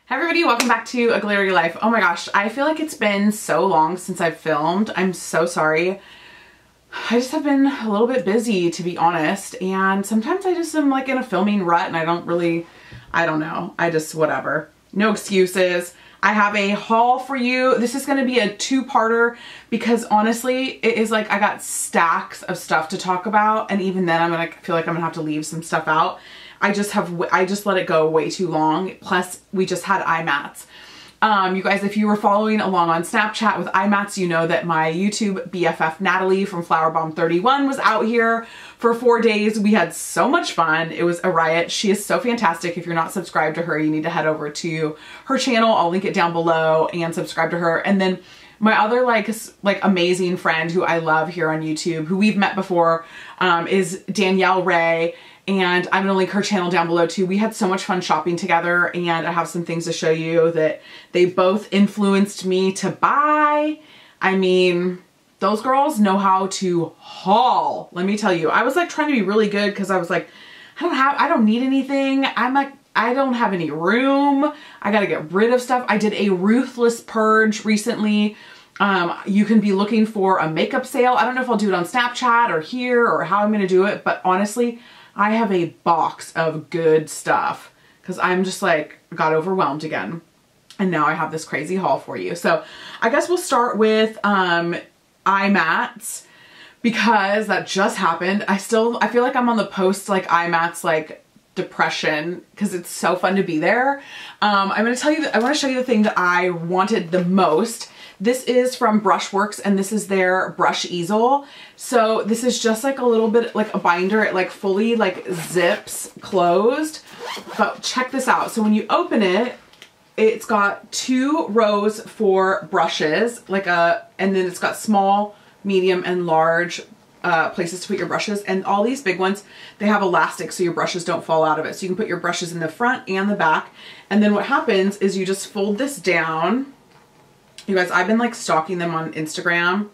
Hey everybody, welcome back to A Glittery Life. Oh my gosh, I feel like it's been so long since I've filmed. I'm so sorry. I just have been a little bit busy, to be honest, and sometimes I just am like in a filming rut and I don't know. Whatever. No excuses. I have a haul for you. This is going to be a two-parter because honestly, it is like I got stacks of stuff to talk about, and even then I feel like I'm gonna have to leave some stuff out. I just let it go way too long. Plus, we just had Imats. You guys, if you were following along on Snapchat with Imats, you know that my YouTube BFF Natalie from Flowerbomb31 was out here for 4 days. We had so much fun. It was a riot. She is so fantastic. If you're not subscribed to her, you need to head over to her channel. I'll link it down below and subscribe to her. And then my other like amazing friend who I love here on YouTube, who we've met before, is Danielle Ray. And I'm gonna link her channel down below too. We had so much fun shopping together, and I have some things to show you that they both influenced me to buy. I mean, those girls know how to haul. Let me tell you, I was like trying to be really good because I was like, I don't need anything. I'm like, I don't have any room. I gotta get rid of stuff. I did a ruthless purge recently. You can be looking for a makeup sale. I don't know if I'll do it on Snapchat or here or how I'm gonna do it, but honestly, I have a box of good stuff because I'm just like got overwhelmed again. And now I have this crazy haul for you. So I guess we'll start with Imats because that just happened. I feel like I'm on the post like Imats like depression because it's so fun to be there. I'm going to tell you that I want to show you the thing that I wanted the most. This is from Brushworks, and this is their brush easel. So this is just like a little bit like a binder. It like fully like zips closed. But check this out. So when you open it, it's got 2 rows for brushes, and then it's got small, medium, and large places to put your brushes. And all these big ones, they have elastic so your brushes don't fall out of it. So you can put your brushes in the front and the back. And then what happens is you just fold this down. You guys, I've been like stalking them on Instagram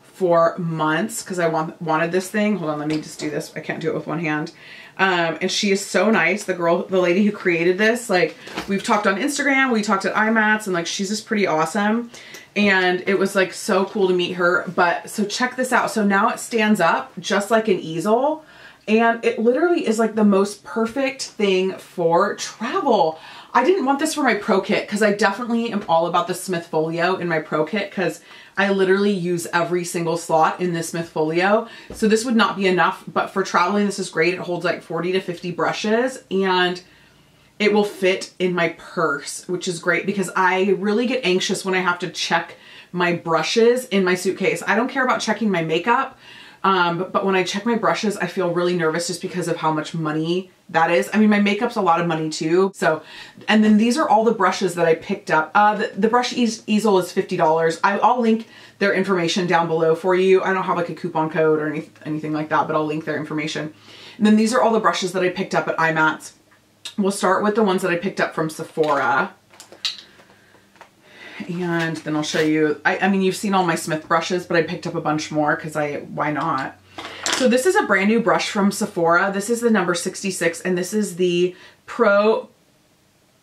for months because I wanted this thing. Hold on, let me just do this. I can't do it with one hand. And she is so nice. The lady who created this, like we've talked on Instagram, we talked at Imats, and like she's just pretty awesome. And it was like so cool to meet her. But so check this out. So now it stands up just like an easel. And it literally is like the most perfect thing for travel. I didn't want this for my pro kit because I definitely am all about the Smith Folio in my pro kit because I literally use every single slot in this Smith Folio. So this would not be enough, but for traveling, this is great. It holds like 40 to 50 brushes and it will fit in my purse, which is great because I really get anxious when I have to check my brushes in my suitcase. I don't care about checking my makeup. But when I check my brushes, I feel really nervous just because of how much money that is. I mean, my makeup's a lot of money too. So, and then these are all the brushes that I picked up. The brush easel is $50. I'll link their information down below for you. I don't have like a coupon code or anything like that, but I'll link their information. And then these are all the brushes that I picked up at Imats. We'll start with the ones that I picked up from Sephora. And then I'll show you, I mean, you've seen all my Smith brushes, but I picked up a bunch more because why not? So this is a brand new brush from Sephora. This is the number 66, and this is the Pro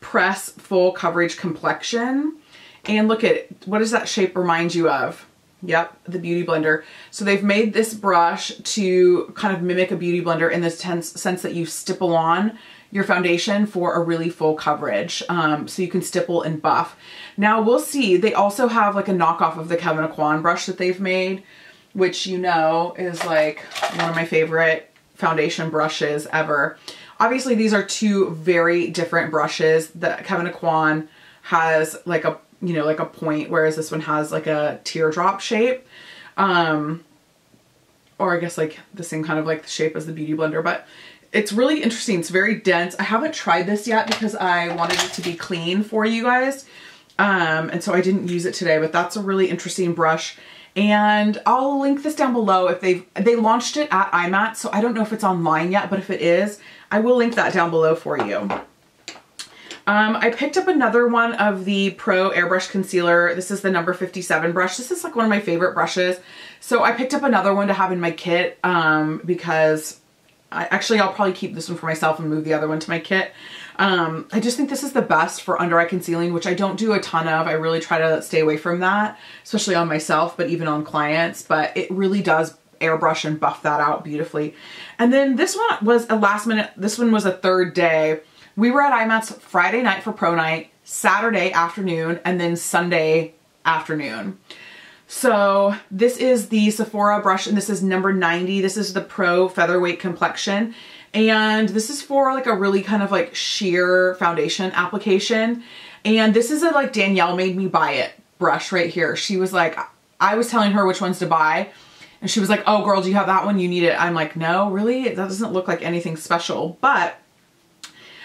Press Full Coverage Complexion. And look at it. What does that shape remind you of? Yep, the Beauty Blender. So they've made this brush to kind of mimic a Beauty Blender in the sense that you stipple on your foundation for a really full coverage. So you can stipple and buff. Now we'll see, they also have like a knockoff of the Kevyn Aucoin brush that they've made, which you know is like one of my favorite foundation brushes ever. Obviously these are 2 very different brushes. The Kevyn Aucoin has like a, you know, like a point, whereas this one has like a teardrop shape. Or I guess like the same kind of like shape as the Beauty Blender, but it's really interesting. It's very dense. I haven't tried this yet because I wanted it to be clean for you guys. And so I didn't use it today, but that's a really interesting brush. And I'll link this down below. If they launched it at Imats, so I don't know if it's online yet, but if it is, I will link that down below for you. I picked up another one of the Pro Airbrush Concealer. This is the number 57 brush. This is like one of my favorite brushes. So I picked up another one to have in my kit because Actually, I'll probably keep this one for myself and move the other one to my kit. I just think this is the best for under eye concealing, which I don't do a ton of. I really try to stay away from that, especially on myself, but even on clients. But it really does airbrush and buff that out beautifully. And then this one was a last minute, this one was a third day. We were at Imats Friday night for pro night, Saturday afternoon, and then Sunday afternoon. So this is the Sephora brush, and this is number 90. This is the Pro Featherweight Complexion. And this is for like a really kind of like sheer foundation application. And this is a like Danielle made me buy it brush right here. She was like, I was telling her which ones to buy. And she was like, oh girl, do you have that one? You need it. I'm like, no, really? That doesn't look like anything special. But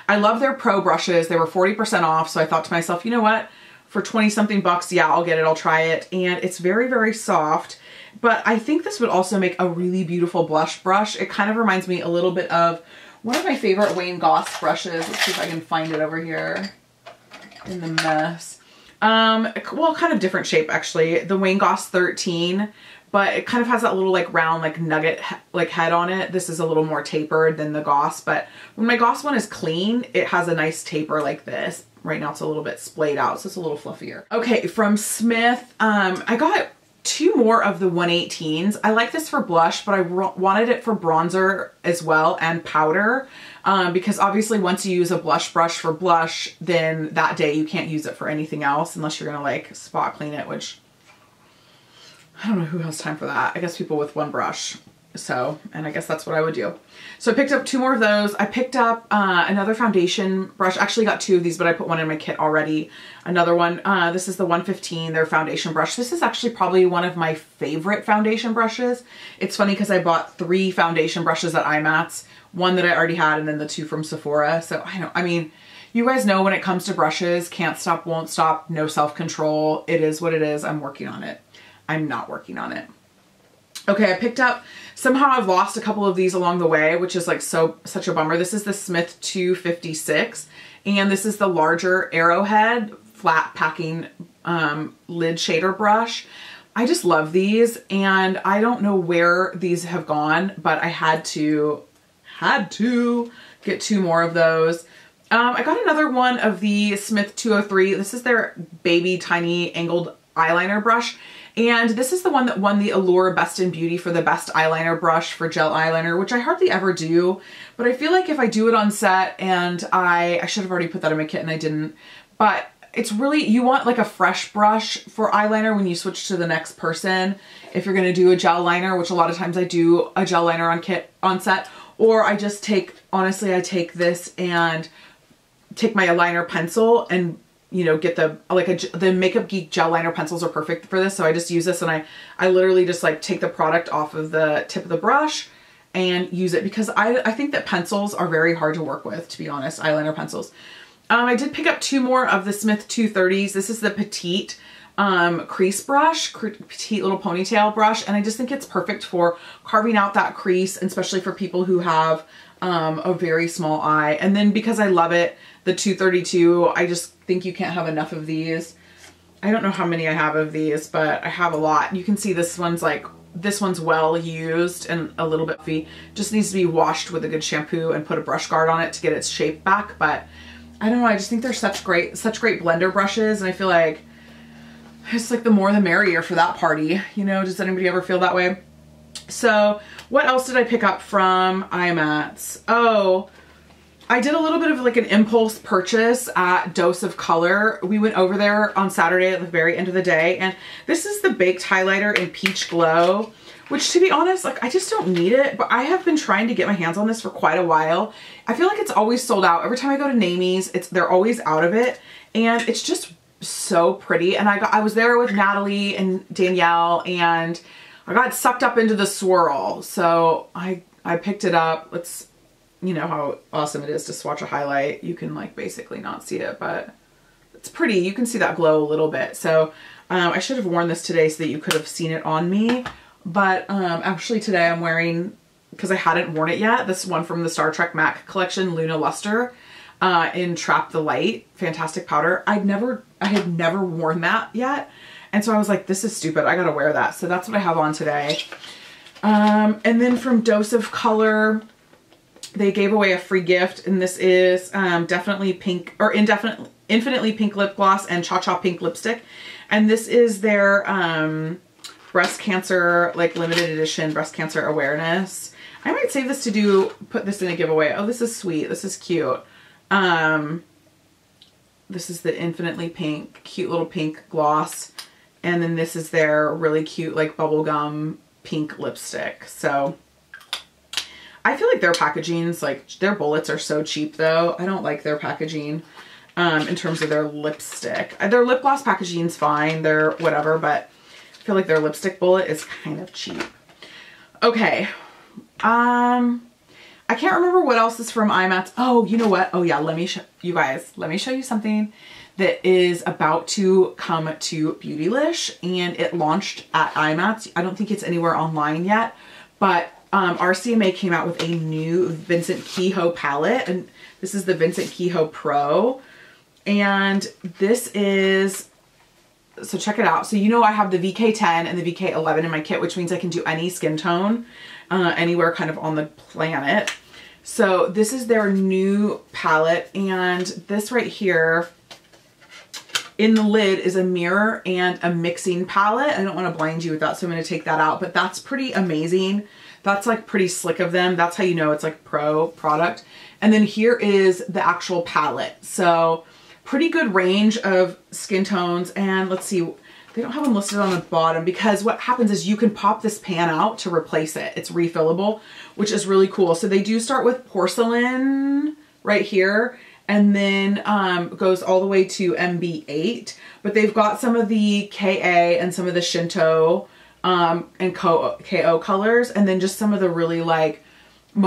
I love their pro brushes. They were 40% off. So I thought to myself, you know what? For 20 something bucks, yeah, I'll get it. I'll try it. And it's very, very soft. But I think this would also make a really beautiful blush brush. It kind of reminds me a little bit of one of my favorite Wayne Goss brushes. Let's see if I can find it over here in the mess. Well, kind of different shape actually. The Wayne Goss 13, but it kind of has that little like round like nugget like head on it. This is a little more tapered than the Goss, but when my Goss one is clean, it has a nice taper like this. Right now it's a little bit splayed out, so it's a little fluffier. Okay, from Smith, I got 2 more of the 118s. I like this for blush, but I wanted it for bronzer as well and powder, because obviously once you use a blush brush for blush, then that day you can't use it for anything else unless you're gonna like spot clean it, which I don't know who has time for that. I guess people with one brush. So, and I guess that's what I would do. So I picked up 2 more of those. I picked up another foundation brush. Actually got 2 of these, but I put one in my kit already. Another one, this is the 115, their foundation brush. This is actually probably one of my favorite foundation brushes. It's funny because I bought 3 foundation brushes at Imats, one that I already had and then the 2 from Sephora. So I mean, you guys know when it comes to brushes, can't stop, won't stop, no self-control. It is what it is. I'm working on it. I'm not working on it. Okay, I picked up, somehow I've lost a couple of these along the way, which is like such a bummer. This is the Smith 256, and this is the larger Arrowhead flat packing lid shader brush. I just love these, and I don't know where these have gone, but I had to get 2 more of those. I got another one of the Smith 203. This is their baby tiny angled eyeliner brush. And this is the one that won the Allure Best in Beauty for the best eyeliner brush for gel eyeliner, which I hardly ever do. But I feel like if I do it on set, and I should have already put that in my kit and I didn't. But it's really, you want like a fresh brush for eyeliner when you switch to the next person. If you're gonna do a gel liner, which a lot of times I do a gel liner on set, or I just take, honestly, I take this and take my eyeliner pencil and, you know, get the Makeup Geek gel liner pencils are perfect for this. So I just use this, and I literally just like take the product off of the tip of the brush and use it, because I think that pencils are very hard to work with, to be honest, eyeliner pencils. I did pick up 2 more of the Smith 230s. This is the Petite crease brush, Petite little ponytail brush. And I just think it's perfect for carving out that crease, especially for people who have a very small eye. And then because I love it, the 232, I just think you can't have enough of these. I don't know how many I have of these, but I have a lot. You can see this one's well used and a little bit fluffy. Just needs to be washed with a good shampoo and put a brush guard on it to get its shape back. But I don't know, I just think they're such great blender brushes, and I feel like it's like the more the merrier for that party. You know, does anybody ever feel that way? So what else did I pick up from Imats? Oh, I did a little bit of like an impulse purchase at Dose of Color. We went over there on Saturday at the very end of the day, and this is the Baked Highlighter in Peach Glow, which, to be honest, like I just don't need it, but I have been trying to get my hands on this for quite a while. I feel like it's always sold out. Every time I go to Namie's, they're always out of it, and it's just so pretty. And I was there with Natalie and Danielle, and I got sucked up into the swirl. So I picked it up. You know how awesome it is to swatch a highlight. You can like basically not see it, but it's pretty. You can see that glow a little bit. So I should have worn this today so that you could have seen it on me. But actually today I'm wearing, because I hadn't worn it yet, this one from the Star Trek MAC collection, Luna Luster, in Trap the Light, fantastic powder. I had never worn that yet. And so I was like, this is stupid. I gotta wear that. So that's what I have on today. And then from Dose of Color, they gave away a free gift, and this is definitely pink, or infinitely pink lip gloss and Cha Cha pink lipstick. And this is their breast cancer, like limited edition breast cancer awareness. I might save this to put this in a giveaway. Oh, this is sweet. This is cute. This is the infinitely pink, cute little pink gloss. And then this is their really cute, like bubblegum pink lipstick. So I feel like their packaging's like, their bullets are so cheap though. I don't like their packaging in terms of their lipstick. Their lip gloss packaging's fine. They're whatever, but I feel like their lipstick bullet is kind of cheap. Okay. I can't remember what else is from Imats. Oh, you know what? Oh yeah, let me show you guys. Let me show you something that is about to come to Beautylish, and it launched at Imats. I don't think it's anywhere online yet, but RCMA came out with a new Vincent Kehoe palette, and this is the Vincent Kehoe Pro, and this is, so check it out. So you know I have the VK10 and the VK11 in my kit, which means I can do any skin tone anywhere kind of on the planet. So this is their new palette, and this right here in the lid is a mirror and a mixing palette. I don't want to blind you with that, so I'm going to take that out, but that's pretty amazing. That's like pretty slick of them. That's how you know it's like pro product. And then here is the actual palette. So pretty good range of skin tones. And let's see, they don't have them listed on the bottom because what happens is you can pop this pan out to replace it. It's refillable, which is really cool. So they do start with porcelain right here, and then goes all the way to MB8, but they've got some of the KA and some of the Shinto and KO colors, and then just some of the really like,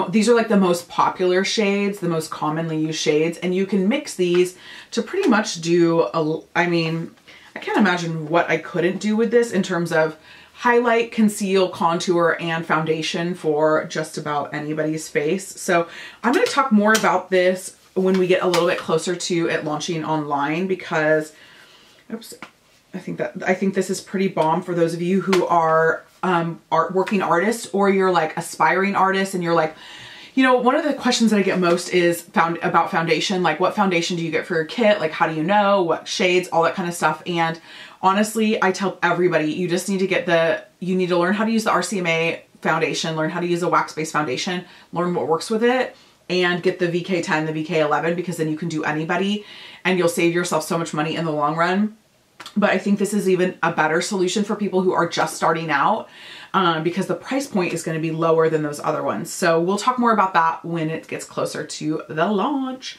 these are like the most popular shades, the most commonly used shades, and you can mix these to pretty much do I mean, I can't imagine what I couldn't do with this in terms of highlight, conceal, contour, and foundation for just about anybody's face. So I'm going to talk more about this when we get a little bit closer to it launching online, because oops, I think this is pretty bomb for those of you who are working artists, or you're like aspiring artists and you're like, you know, one of the questions that I get most is about foundation, like what foundation do you get for your kit? Like, how do you know what shades, all that kind of stuff. And honestly, I tell everybody, you just need to you need to learn how to use the RCMA foundation, learn how to use a wax-based foundation, learn what works with it, and get the VK10, the VK11, because then you can do anybody and you'll save yourself so much money in the long run. But I think this is even a better solution for people who are just starting out, because the price point is going to be lower than those other ones. So we'll talk more about that when it gets closer to the launch.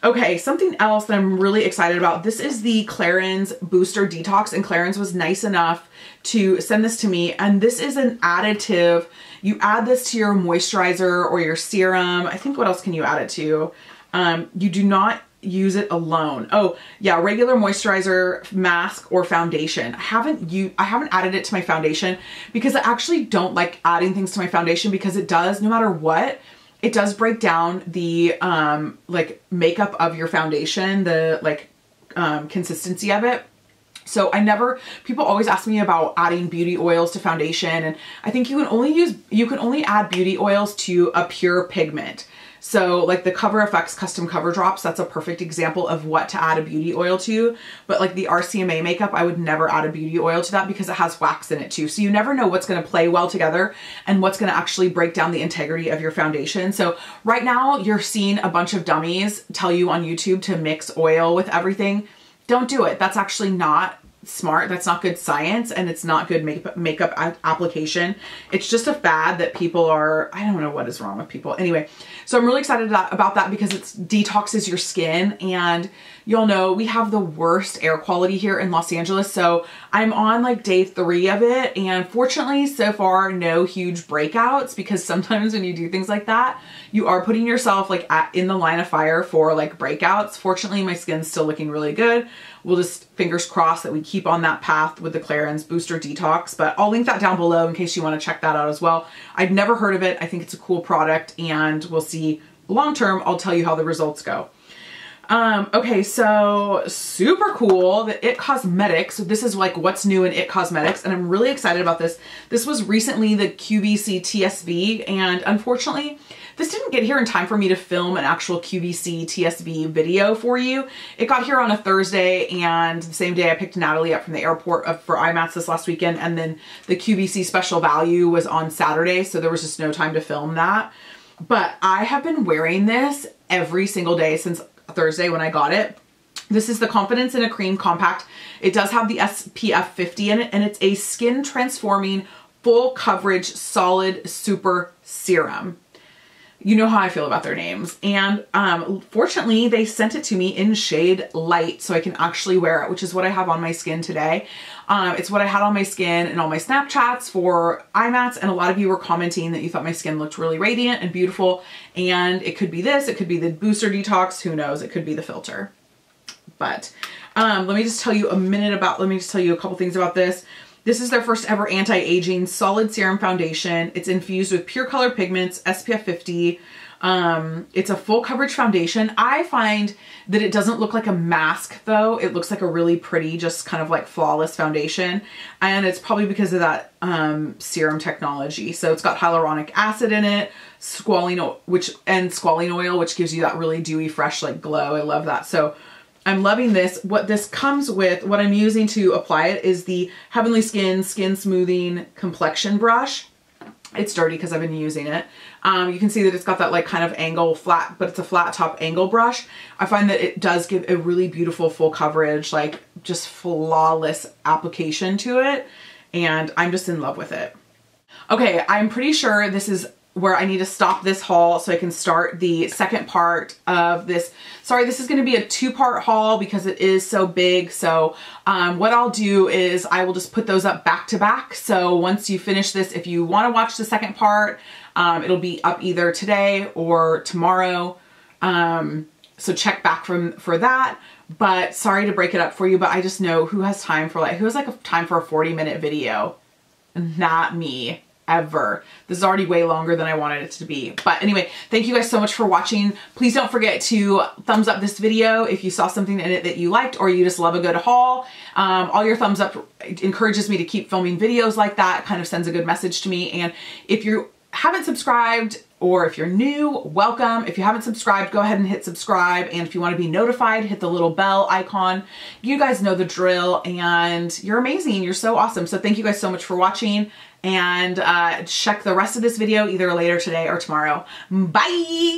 Okay, something else that I'm really excited about. This is the Clarins Booster Detox, and Clarins was nice enough to send this to me. And this is an additive. You add this to your moisturizer or your serum. I think what else can you add it to? You do not use it alone. Oh yeah, regular moisturizer, mask, or foundation. I haven't added it to my foundation because I actually don't like adding things to my foundation, because it does, no matter what, it does break down the like makeup of your foundation, the like consistency of it. So people always ask me about adding beauty oils to foundation, and I think you can only add beauty oils to a pure pigment. So like the Cover FX Custom Cover Drops, that's a perfect example of what to add a beauty oil to. But like the RCMA makeup, I would never add a beauty oil to that because it has wax in it too. So you never know what's going to play well together and what's going to actually break down the integrity of your foundation. So right now you're seeing a bunch of dummies tell you on YouTube to mix oil with everything. Don't do it. That's actually not smart. That's not good science, and it's not good makeup application. It's just a fad that people are, I don't know what is wrong with people. Anyway, so I'm really excited about that because it detoxes your skin, and y'all know we have the worst air quality here in Los Angeles. So I'm on like day 3 of it, and fortunately so far no huge breakouts, because sometimes when you do things like that, you are putting yourself like in the line of fire for like breakouts. Fortunately, my skin's still looking really good. We'll just fingers crossed that we keep on that path with the Clarins Booster Detox, but I'll link that down below in case you want to check that out as well. I've never heard of it. I think it's a cool product, and we'll see long term. I'll tell you how the results go. Okay, so super cool. The It Cosmetics. So this is like what's new in It Cosmetics, and I'm really excited about this. This was recently the QVC TSV, and unfortunately, this didn't get here in time for me to film an actual QVC TSV video for you. It got here on a Thursday, and the same day I picked Natalie up from the airport for Imats this last weekend, and then the QVC special value was on Saturday, so there was just no time to film that. But I have been wearing this every single day since Thursday when I got it. This is the Confidence in a Cream Compact. It does have the SPF 50 in it, and it's a skin transforming, full coverage, solid super serum. You know how I feel about their names. And fortunately, they sent it to me in shade light so I can actually wear it, which is what I have on my skin today. It's what I had on my skin in all my Snapchats for Imats, and a lot of you were commenting that you thought my skin looked really radiant and beautiful. And it could be this, it could be the booster detox, who knows, it could be the filter. But let me just tell you a couple things about this. This is their first ever anti-aging solid serum foundation. It's infused with pure color pigments, SPF 50. It's a full coverage foundation. I find that it doesn't look like a mask though. It looks like a really pretty, just kind of like flawless foundation. And it's probably because of that serum technology. So it's got hyaluronic acid in it, squalene oil, which gives you that really dewy, fresh like glow. I love that. So I'm loving this. What this comes with, what I'm using to apply it is the Heavenly Skin Skin Smoothing Complexion brush. It's dirty because I've been using it. You can see that it's got that like kind of angle flat, but it's a flat top angle brush. I find that it does give a really beautiful full coverage, like just flawless application to it. And I'm just in love with it. Okay, I'm pretty sure this is where I need to stop this haul so I can start the second part of this. Sorry, this is going to be a two-part haul because it is so big. So what I'll do is I will just put those up back to back. So once you finish this, if you want to watch the second part, it'll be up either today or tomorrow. So check back for that. But sorry to break it up for you, but I just know who has time for time for a 40-minute video? Not me. Ever. This is already way longer than I wanted it to be. But anyway, thank you guys so much for watching. Please don't forget to thumbs up this video if you saw something in it that you liked, or you just love a good haul. All your thumbs up encourages me to keep filming videos like that. It kind of sends a good message to me. And if you haven't subscribed, or if you're new, welcome. If you haven't subscribed, go ahead and hit subscribe. And if you want to be notified, hit the little bell icon. You guys know the drill, and you're amazing. You're so awesome. So thank you guys so much for watching, and check the rest of this video either later today or tomorrow. Bye.